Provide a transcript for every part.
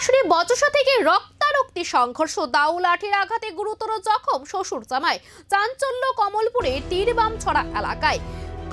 আসরে বচসা থেকে রক্তারক্তি সংঘর্ষ, দাউ লাঠির আঘাতে গুরুতর জখম শ্বশুর জামাই। চাঞ্চল্য কমলপুরে তীরবামছড়া এলাকায়।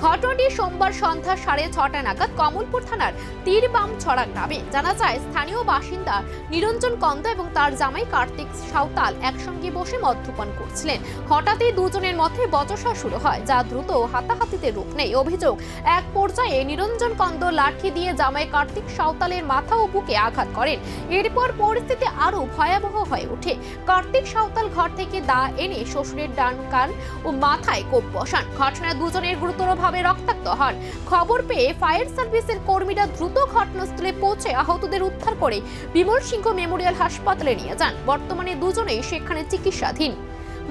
ঘটনাটি সোমবার সন্ধ্যা 6:30 নাগাদ কমলপুর থানার তীরবামছড়া গ্রামে। জানা যায়, স্থানীয় বাসিন্দা নিরঞ্জন কন্দ এবং তার জামাই কার্তিক সাঁওতাল একসঙ্গে বসে মদ্যপান করছিলেন। হঠাৎই দুজনের মধ্যে বচসা শুরু হয়, যা দ্রুত হাতাহাতিতে রূপ নেয়। অভিযোগ, এক পর্যায়ে নিরঞ্জন কন্দ লাঠি দিয়ে জামাই কার্তিক সাঁওতালের মাথা ও বুকে আঘাত করেন। এরপর পরিস্থিতি আরো ভয়াবহ হয়ে ওঠে। কার্তিক সাঁওতাল ঘর থেকে দা এনে শ্বশুরের ডান কান ও মাথায় কোপ বসান। ঘটনায় দুজনের গুরুতরভাবে রক্তাক্ত হন। খবর পেয়ে ফায়ার সার্ভিসের কর্মীরা দ্রুত ঘটনাস্থলে পৌঁছে আহতদের উদ্ধার করে বিমল সিংহ মেমোরিয়াল হাসপাতালে নিয়ে যান। বর্তমানে দুজনেই সেখানে চিকিৎসাধীন।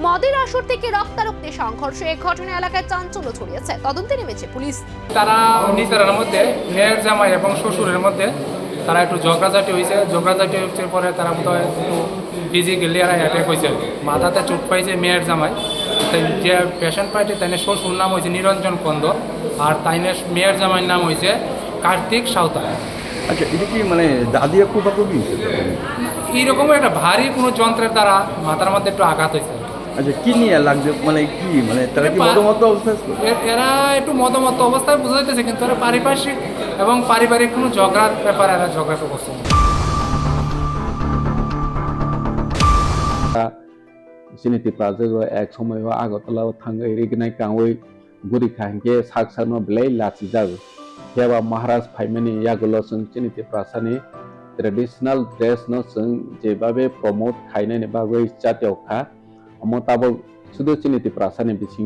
মদের আসর থেকে রক্তারক্তি সংঘর্ষ, এই ঘটনা এলাকায় চাঞ্চল্য ছড়িয়েছে। তদন্তে নেমেছে পুলিশ। তারা নিজের মধ্যে মেয়ের জামাই এবং শ্বশুরের মধ্যে তারা একটু ঝগড়াঝাটি হয়েছে। ঝগড়াঝাটি হচ্ছে পরে তারা বোধহয় একটু ফিজিক্যালি অ্যাটাক হয়েছে, মাথাতে চোট পাইছে মেয়ের জামাই। যে পেশেন্ট পাইছে তাই শ্বশুর নাম হয়েছে নিরঞ্জন কন্দ, আর তাই মেয়ের জামাইয়ের নাম হয়েছে কার্তিক সাঁওতাল। আচ্ছা, এটা কি মানে দাদিয়া কোপাকুপি? এইরকমই একটা ভারী কোনো যন্ত্রের দ্বারা মাথার মধ্যে একটু আঘাত হয়েছে। আচ্ছা, কি নিয়ে লাগছে, মানে কি মানে তারা কি মদমত্ত অবস্থায় ছিল? এরা একটু মদমত্ত অবস্থায় বোঝা যাইতেছে, কিন্তু এরা পারিপার্শ্বিক এবং পারিবারিক কোনো ঝগড়ার ব্যাপারে এরা ঝগড়াটা করছে। Siniti Prazo ek সময় আগরতলা থাঙ্গে রিগনাই কাঙ্গই গুরি খাঙ্গে সাকসানো ব্লাই লাচি যাবে হেবা মহারাজ ফাইমানি ইয়াগুলো जों Siniti Prasani ট্রেডিশনাল ড্রেস নো जों যেভাবে প্রমোট খাইনানি বাগৈ জাতীয় খা মতাবক শুধু Siniti Prasani বিসিং